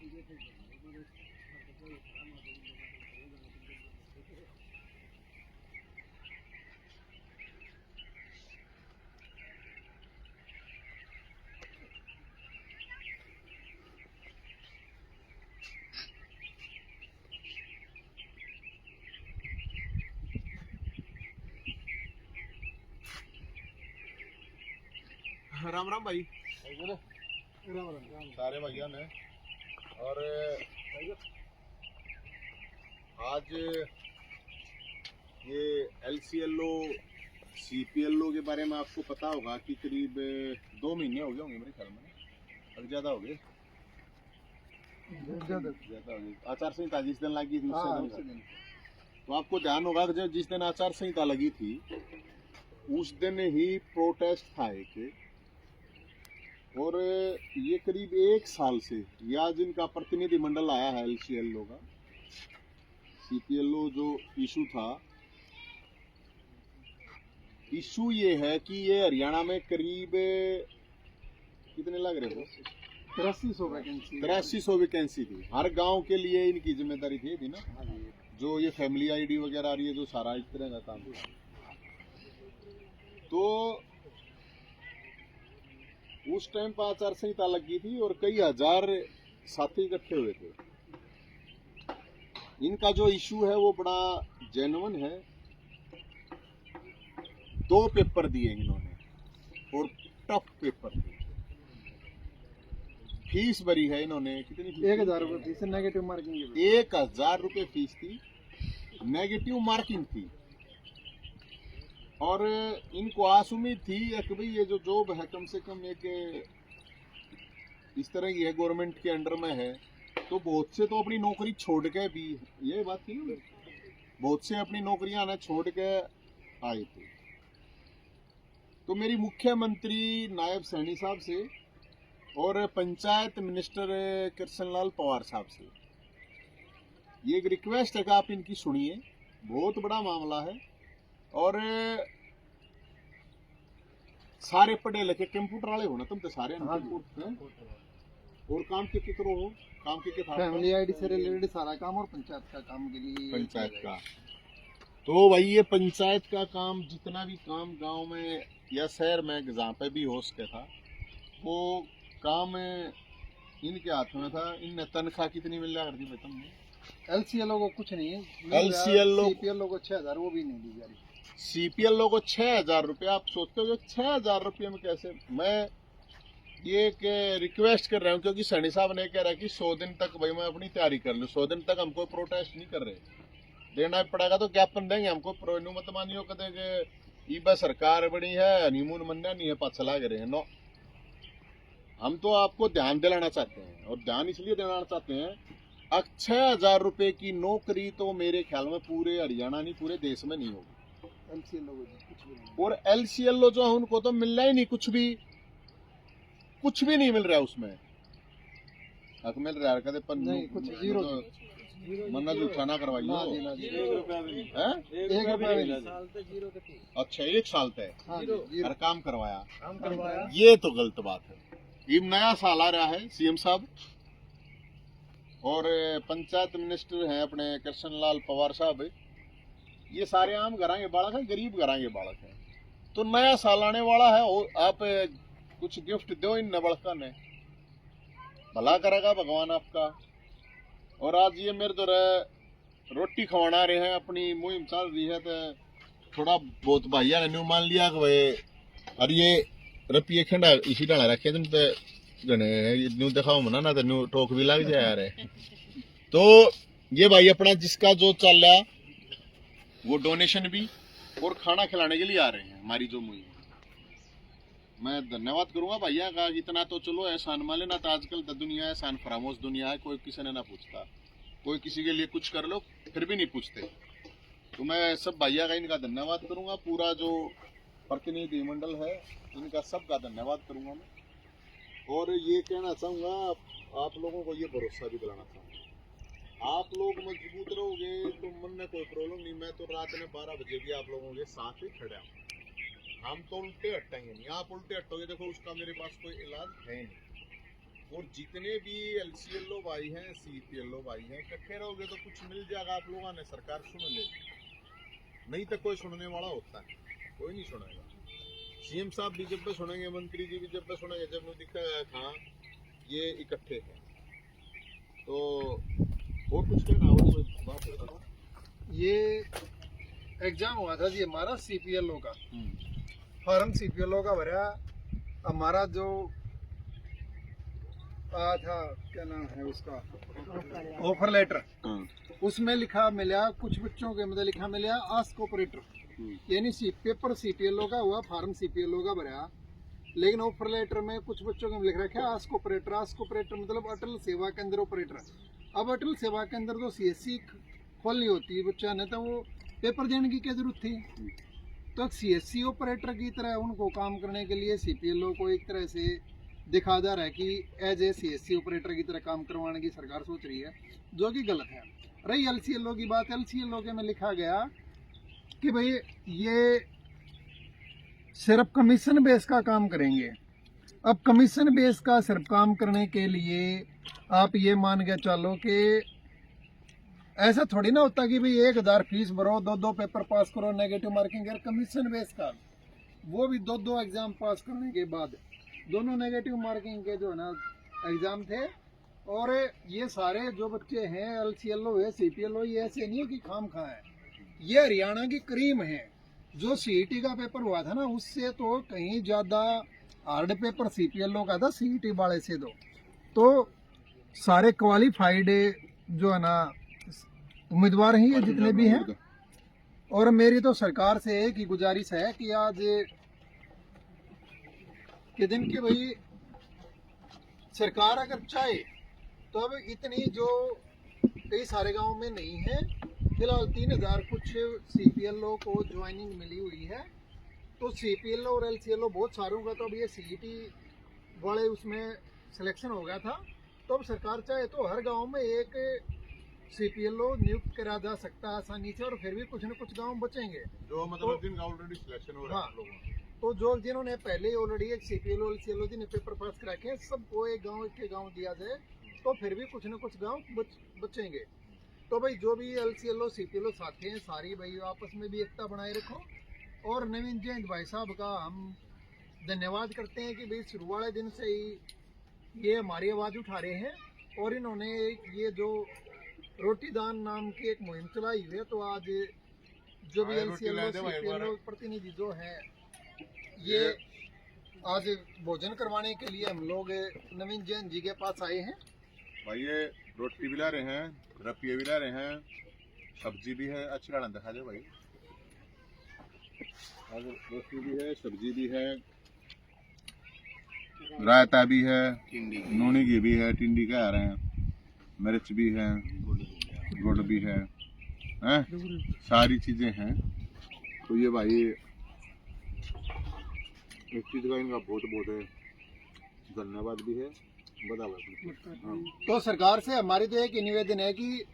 राम राम भाई। राम राम सारे भैया ने। और आज ये LCLO CPLO के बारे में आपको पता होगा कि करीब 2 महीने हो गए होंगे मेरे ख्याल में, अभी ज्यादा हो गए। आचार संहिता जिस दिन लगी थी उस दिन तो आपको ध्यान होगा कि जिस दिन आचार संहिता लगी थी उस दिन ही प्रोटेस्ट था एक, और ये करीब 1 साल से या जिनका प्रतिनिधिमंडल आया है LCLO का, CPLO जो इशू था, इशू ये है कि ये हरियाणा में करीब कितने लग रहे थे, 8300 वैकेंसी थी। हर गांव के लिए इनकी जिम्मेदारी थी ना, जो ये फैमिली ID वगैरह आ रही है, जो सारा इस तरह का काम था। तो उस टाइम पर आचार संहिता लगी थी और कई हजार साथी इकट्ठे हुए थे। इनका जो इशू है वो बड़ा जेन्युइन है। 2 पेपर दिए इन्होंने और टफ पेपर थे। फीस भरी है इन्होंने, कितनी फीस? 1000 रुपये फीस, नेगेटिव मार्किंग 1000 रुपये फीस थी, नेगेटिव मार्किंग थी। और इनको आस उम्मीद थी कि भाई ये जो जॉब है कम से कम एक इस तरह की है, गवर्नमेंट के अंडर में है, तो बहुत से तो अपनी नौकरी छोड़ के भी, ये बात थी ना, बहुत से अपनी नौकरियां ना छोड़ के आए थे। तो मेरी मुख्यमंत्री नायब सैनी साहब से और पंचायत मिनिस्टर कृष्णलाल पवार साहब से ये एक रिक्वेस्ट है कि आप इनकी सुनिए। बहुत बड़ा मामला है और सारे पढ़े लिखे कंप्यूटर वाले हो ना तुम तो सारे, और काम के करो हो, काम के फैमिली ID से रिलेटेड सारा काम और पंचायत का काम के लिए पंचायत का। तो भाई ये पंचायत का काम, जितना भी काम गांव में या शहर में जहाँ पे भी हो सके था, वो काम इनके हाथ में था। इनने तनख्वाह कितनी मिल रहा करती बेतन में? LCLO को कुछ नहीं है, CPLO को 6000, वो भी नहीं दी जा रही। CPLO को 6000 रुपये। आप सोचते हो 6000 रुपये में कैसे? मैं ये एक रिक्वेस्ट कर रहा हूँ क्योंकि सैनी साहब ने कह रहा है कि 100 दिन तक भाई मैं अपनी तैयारी कर लूँ। 100 दिन तक हम कोई प्रोटेस्ट नहीं कर रहे, देना पड़ेगा तो ज्ञापन देंगे। हमको मत मानियो कदे बस सरकार बनी है, हनीमून मनना नहीं है, पास चला गए हैं। नो, हम तो आपको ध्यान दिलाना चाहते हैं, और ध्यान इसलिए दिलाना चाहते हैं, 6000 रुपये की नौकरी तो मेरे ख्याल में पूरे हरियाणा नहीं पूरे देश में नहीं होगी। और LCLO जो है उनको तो मिल रहा ही नहीं, कुछ भी नहीं मिल रहा है उसमें। हक मिल रहा है कदे पर नहीं, कुछ जीरो मन्ना जो उठाना करवाइयो। अच्छा, 1 साल तक हर काम करवाया, ये तो गलत बात है। ये नया साल आ रहा है CM साहब, और पंचायत मिनिस्टर हैं अपने कृष्णलाल पवार साहब, ये सारे आम घरां के बालक हैं, गरीब घरां के बालक हैं। तो नया साल आने वाला है, और आप कुछ गिफ्ट दो इन नबड़का ने, भला करेगा भगवान आपका। और आज ये मेरे तो रोटी खवाना रहे हैं, अपनी मुहिम चल रही है, तो थोड़ा बहुत भैया ने न्यू मान लिया कि भाई, और ये रपिए खंडा इसी डाला रखे तुम तो न्यू दिखाओ मना ना, तो न्यू टोक भी लग जाए यार। तो ये भाई अपना जिसका जो चल रहा वो डोनेशन भी और खाना खिलाने के लिए आ रहे हैं हमारी जो मुहिम। मैं धन्यवाद करूंगा भैया का, इतना तो चलो एहसान मान लेना। तो आजकल दुनिया एहसान फरामोश दुनिया है, कोई किसी ने ना पूछता, कोई किसी के लिए कुछ कर लो फिर भी नहीं पूछते। तो मैं सब भैया का इनका धन्यवाद करूंगा, पूरा जो प्रतिनिधि मंडल है इनका सबका धन्यवाद करूंगा मैं। और ये कहना चाहूँगा आप लोगों को, ये भरोसा भी दिलाना चाहूँगा, आप लोग मजबूत रहोगे तो मन में कोई प्रॉब्लम नहीं। मैं तो रात में 12 बजे भी आप लोगों के साथ ही खड़ा हूँ। हम तो उल्टे हटेंगे नहीं, आप उल्टे हटोगे देखो उसका मेरे पास कोई इलाज है नहीं। और जितने भी LCLO भाई हैं, CPLO भाई हैं, इकट्ठे रहोगे तो कुछ मिल जाएगा आप लोगों ने, सरकार सुन लेगी। नहीं तो कोई सुनने वाला होता है, कोई नहीं सुनेगा। CM साहब भी जब भी सुनेंगे, मंत्री जी भी जब भी सुनेंगे, जब मुझे दिखेगा हाँ ये इकट्ठे हैं। तो और कुछ कहना और कोई बात है तो? ये एग्जाम हुआ था जी हमारा CPLO का, फॉर्म CPLO का भरा। हमारा जो था क्या नाम है उसका, ऑफर लेटर, उसमें लिखा मिला कुछ बच्चों के मतलब लिखा मिला आस्क ऑपरेटर, यानी पेपर CPLO का हुआ, फॉर्म CPLO का भरा, लेकिन ऑफर लेटर में कुछ बच्चों के लिख रखा है आस्क ऑपरेटर। आस्क ऑपरेटर मतलब अटल सेवा केंद्र ऑपरेटर। अब अटल सेवा केंद्र तो CSC खोलनी होती है बच्चा ने, तो वो पेपर देने की क्या जरूरत थी? तो CSC ऑपरेटर की तरह उनको काम करने के लिए CPLO को एक तरह से दिखा जा रहा है कि एज ए CSC ऑपरेटर की तरह काम करवाने की सरकार सोच रही है, जो कि गलत है। रही LCLO की बात, LCLO के में लिखा गया कि भाई ये सिर्फ कमीशन बेस का काम करेंगे। अब कमीशन बेस का सिर्फ काम करने के लिए आप ये मान के चलो कि ऐसा थोड़ी ना होता कि भाई 1000 फीस भरो, 2 पेपर पास करो, नेगेटिव मार्किंग है। कमीशन बेस का, वो भी 2 एग्जाम पास करने के बाद, दोनों नेगेटिव मार्किंग के जो है ना एग्जाम थे। और ये सारे जो बच्चे हैं LCLO है, CPLO, ये ऐसे नहीं है कि खाम खा है, ये हरियाणा की क्रीम है। जो CET का पेपर हुआ था ना, उससे तो कहीं ज़्यादा हार्ड पेपर CPLO का था CET वाले से। तो सारे क्वालिफाइड जो है ना उम्मीदवार हैं ये जितने भी हैं। और मेरी तो सरकार से एक ही गुजारिश है कि आज के दिन की भाई सरकार अगर चाहे तो अब इतनी जो कई सारे गांव में नहीं है, फिलहाल 3000 कुछ CPLO को ज्वाइनिंग मिली हुई है। तो CPLO और LCLO बहुत सारों का तो अब ये CET वाले उसमें सिलेक्शन हो गया था। तो अब सरकार चाहे तो हर गांव में एक CPLO नियुक्त करा जा सकता है आसानी से, और फिर भी कुछ न कुछ गांव बचेंगे जो मतलब जिनका ऑलरेडी सिलेक्शन हो रहा है लोगों का। तो जो जिन्होंने पहले ही ऑलरेडी एक CPLO LCLO जिन्हें पेपर पास करा के सबको एक के गांव दिया जाए, तो फिर भी कुछ न कुछ गांव बचेंगे। तो भाई जो भी LCLO CPLO साथी हैं, सारी भाई आपस में भी एकता बनाए रखो। और नवीन जयंत भाई साहब का हम धन्यवाद करते हैं कि भाई शुरू वाले दिन से ही ये हमारी आवाज़ उठा रहे हैं, और इन्होंने ये जो रोटी दान नाम की एक मुहिम चलाई हुई है। तो आज जो भी LCLO CPLO प्रतिनिधि जो है, ये आज भोजन करवाने के लिए हम लोग नवीन जैन जी के पास आए हैं। भाई ये रोटी भी ला रहे हैं, रपिए भी ला रहे हैं, सब्जी भी है। अच्छी गाड़ा दिखा दे भाई। आज रोटी भी है, सब्जी भी है, रायता भी है, नूनी घी भी है, टिंडी का आ रहे हैं, मिर्च भी है, गुड़ भी है, सारी चीजें हैं। तो ये भाई इस चीज का इनका बहुत बहुत धन्यवाद भी है, बधाई। तो सरकार से हमारी तो एक निवेदन है कि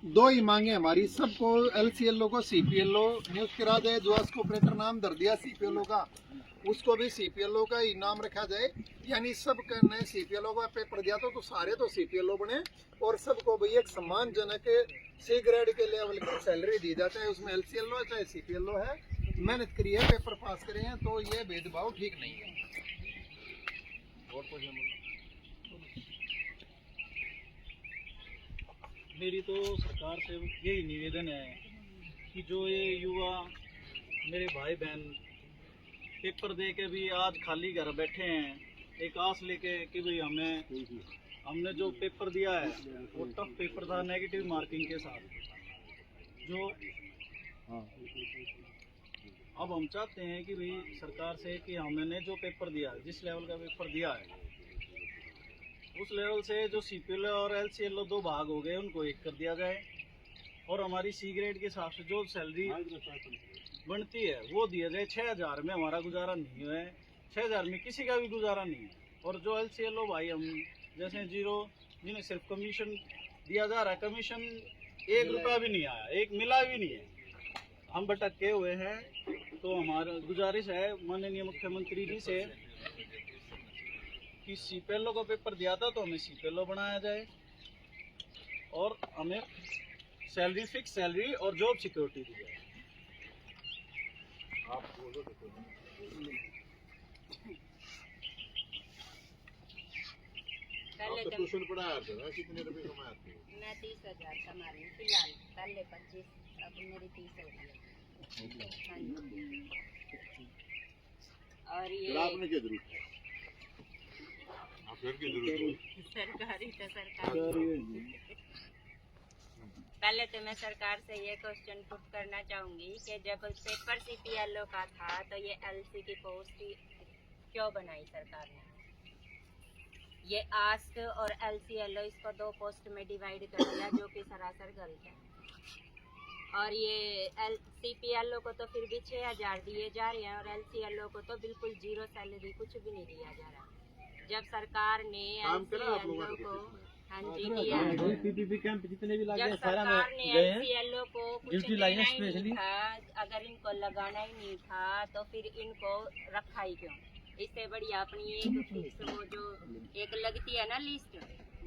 2 ही मांगे हमारी, सबको LCLO को CPLO नियुक्त करा दे। जो उसको ऑपरेटर नाम धर दिया CPLO का, उसको भी CPLO का ही नाम रखा जाए। यानी सब करने CPLO का पेपर दिया तो सारे तो CPLO बने, और सबको भाई एक सम्मानजनक C ग्रेड के लेवल की सैलरी दी जाती है। उसमें LCLO है चाहे CPLO है, मेहनत करी है, पेपर पास करे हैं, तो ये भेदभाव ठीक नहीं है। और कुछ मेरी तो सरकार से यही निवेदन है कि जो ये युवा मेरे भाई बहन पेपर दे के भी आज खाली घर बैठे हैं, एक आस लेके कि भाई हमने जो पेपर दिया है वो टफ पेपर था नेगेटिव मार्किंग के साथ। जो अब हम चाहते हैं कि भाई सरकार से कि हमने जो पेपर दिया, जिस लेवल का पेपर दिया है, उस लेवल से जो CPLO और LCLO 2 भाग हो गए उनको एक कर दिया जाए, और हमारी C ग्रेड के हिसाब से जो सैलरी बनती है वो दिया जाए। 6000 में हमारा गुजारा नहीं है, 6000 में किसी का भी गुजारा नहीं है। और जो LCLO भाई हम जैसे जीरो जिन्हें सिर्फ कमीशन दिया जा रहा है, कमीशन 1 रुपया भी नहीं आया, एक मिला भी नहीं है, हम भटके हुए हैं। तो हमारा गुजारिश है माननीय मुख्यमंत्री जी से कि सीपीएलओ को पेपर दिया था तो हमें सीपीएलओ बनाया जाए और हमें सैलरी, फिक्स सैलरी और जॉब सिक्योरिटी दी जाए। आप तो ट्यूशन पढ़ाया था, कितने रुपए कमाते हो? मैं 30,000 कमा रही हूँ फिलहाल, पहले 25, अब मेरी 30 हो गई है। हाँ जी। और फिर आपने ये क्या जरूरत है? आप फिर की जरूरत है? सरकारी तो सरकारी। पहले तो मैं सरकार से ये क्वेश्चन पुट करना चाहूँगी कि जब पेपर सीपीएलओ का था तो ये एलसी की पोस्ट क्यों बनाई सरकार ने? ये आस्क और एलसीएलओ इसको 2 पोस्ट में डिवाइड कर दिया, जो कि सरासर गलत है। और ये सीपीएलओ को तो फिर भी 6,000 दिए जा रहे हैं और एलसीएलओ को तो बिल्कुल 0 सैलरी, कुछ भी नहीं दिया जा रहा। जब सरकार ने एलसीएलओ को, हाँ जी दिया, पीपीपी कैंप जितने भी जब सरकार ने एलसीएलओ को कुछ देना ही नहीं था, अगर इनको लगाना ही नहीं था तो फिर इनको रखा ही क्यों? इससे बढ़िया अपनी एक फिक्स वो जो एक लगती है ना लिस्ट,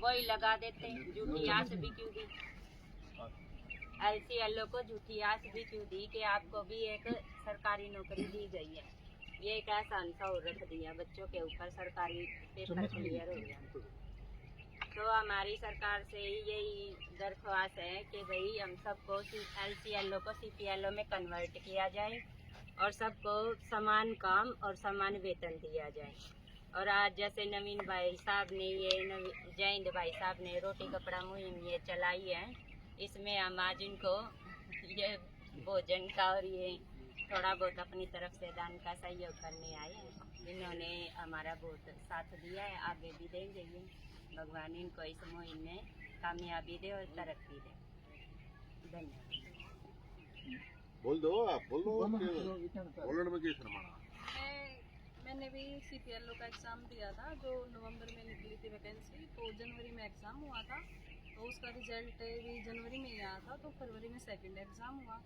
वही लगा देते। झूठी आस भी क्यों दी एलसीएलओ को, झूठी आस भी क्यों दी कि आपको भी एक सरकारी नौकरी दी गई है। ये एक आसान सा और रख दिया बच्चों के ऊपर, सरकारी पेपर क्लियर हो गया। तो हमारी सरकार से यही दरख्वास्त है कि भाई हम सबको एलसीएलओ को सीपीएलओ में कन्वर्ट किया जाए और सबको समान काम और समान वेतन दिया जाए। और आज जैसे नवीन भाई साहब ने जयंत भाई साहब ने रोटी कपड़ा मुहिम ये चलाई है, इसमें हम आज इनको ये भोजन का और ये थोड़ा बहुत अपनी तरफ से दान का सहयोग करने आए हैं। इन्होंने हमारा बहुत साथ दिया है, आगे भी देंगे ये। भगवान इनको इस मुहिम में कामयाबी दे और तरक्की दे। धन्यवाद। बोल दो, आप बोल दो, बोलने में क्या शर्माना? मैंने भी सीपीएलओ का एग्ज़ाम दिया था, जो नवंबर में निकली थी वैकेंसी, तो जनवरी में एग्ज़ाम हुआ था। तो उसका रिजल्ट भी जनवरी में ही आया था, तो फरवरी में सेकंड एग्ज़ाम हुआ।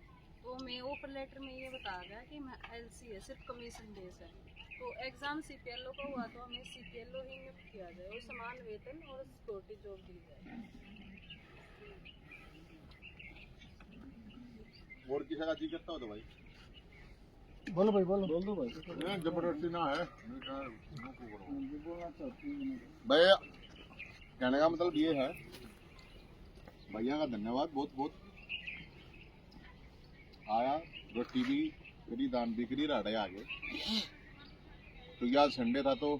तो मैं ऑफर लेटर में ये बताया गया कि मैं एलसी है, सिर्फ कमीशन बेस है। तो एग्ज़ाम सीपीएलओ का हुआ तो हमें सीपीएलओ ही नियुक्त किया जाए और समान वेतन और सिक्योरिटी जॉब दी जाए। और किसी का जी करता हो तो भाई बोलो भाई, बोल दो भाई। जबरदस्ती ना है भैया। कहने का मतलब ये है, भैया का धन्यवाद बहुत बहुत। आया रोटी भी करी, दान भी करी, राड़े आगे। तो यार संडे था तो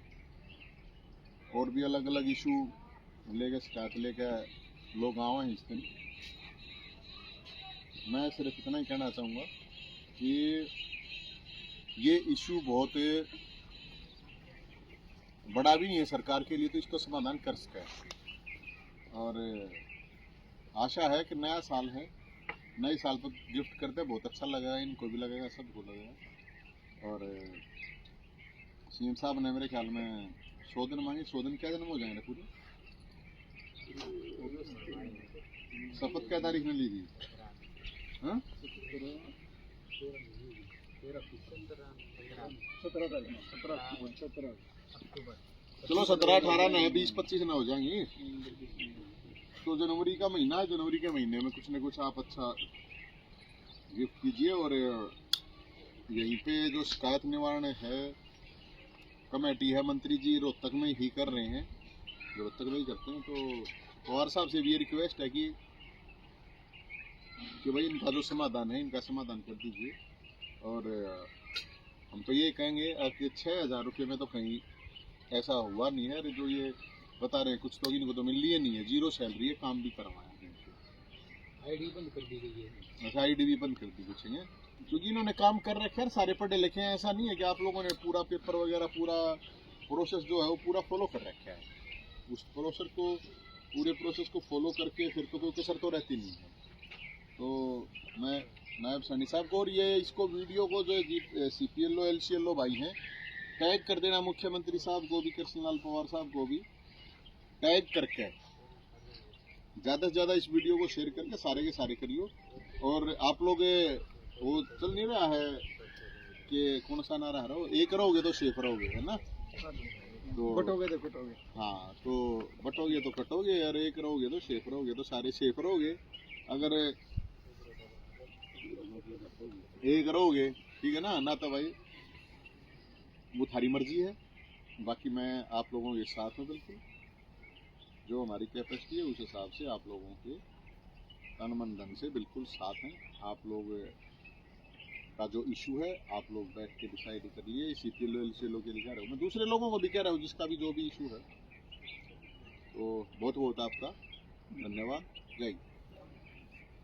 और भी अलग अलग इशू लेके, शिकायत लेके लोग आए हैं इस दिन। मैं सिर्फ इतना ही कहना चाहूँगा कि ये इशू बहुत बड़ा भी नहीं है सरकार के लिए, तो इसका समाधान कर सके। और आशा है कि नया साल है, नए साल पर गिफ्ट करते बहुत अच्छा लगेगा, इनको भी लगेगा, सबको लगेगा। और सीएम साहब ने मेरे ख्याल में 100 दिन मांगे। 100 दिन क्या दिन हो जाएंगे पूरे? शपथ क्या तारीख में ली थी? हाँ? 17 चलो 17, 18 न 20, 25 न हो जाएंगी। तो जनवरी का महीना है, जनवरी के महीने में कुछ न कुछ आप अच्छा गिफ्ट कीजिए। और यहीं पे जो शिकायत निवारण है कमेटी है, मंत्री जी रोहतक में ही कर रहे हैं, रोहतक में ही करते हैं। तो पवार साहब से भी ये रिक्वेस्ट है कि भाई इनका जो समाधान है, इनका समाधान कर दीजिए। और हम तो ये कहेंगे कि 6,000 रुपये में तो कहीं ऐसा हुआ नहीं है। जो ये बता रहे हैं कुछ लोग, इनको तो मिल लिए नहीं है, 0 सैलरी है, काम भी करवाया है। आईडी बंद कर दी गई है। अच्छा, आईडी भी बंद कर दी कुछ है, क्योंकि इन्होंने काम कर रखे हैं, सारे पढ़े लिखे हैं। ऐसा नहीं है कि आप लोगों ने पूरा पेपर वगैरह, पूरा प्रोसेस जो है वो पूरा फॉलो कर रखा है। उस प्रोसेस को, पूरे प्रोसेस को फॉलो करके फिर तो कोई कसर तो रहती नहीं है। तो मैं नायब सैनी साहब को और ये इसको वीडियो को जो सीपीएलओ एलसीएलओ भाई हैं, टैग कर देना, मुख्यमंत्री साहब को भी, कृष्णलाल पवार साहब को भी टैग करके ज़्यादा से ज़्यादा इस वीडियो को शेयर करके सारे के सारे करियो। और आप लोग वो चल नहीं रहा है कि कौन सा नारा रहा हो, एक रहोगे तो सेफ रहोगे, है ना? तो बटोगे तो कटोगे। हाँ, तो बटोगे तो कटोगे, और एक रहोगे तो सेफ रहोगे, तो सारे सेफ रहोगे। अगर एक रहोगे, ठीक है ना तो भाई वो थारी मर्जी है। बाकी मैं आप लोगों के साथ हूँ बिल्कुल, जो हमारी कैपेसिटी है उस हिसाब से आप लोगों के तन मन धन से बिल्कुल साथ हैं। आप लोग का जो इशू है आप लोग बैठ के डिसाइड कर लिए। CPL से लोग कह रहे हो, मैं दूसरे लोगों को भी कह रहा हूँ जिसका भी जो भी इशू है। तो बहुत बहुत आपका धन्यवाद। जय हिंद।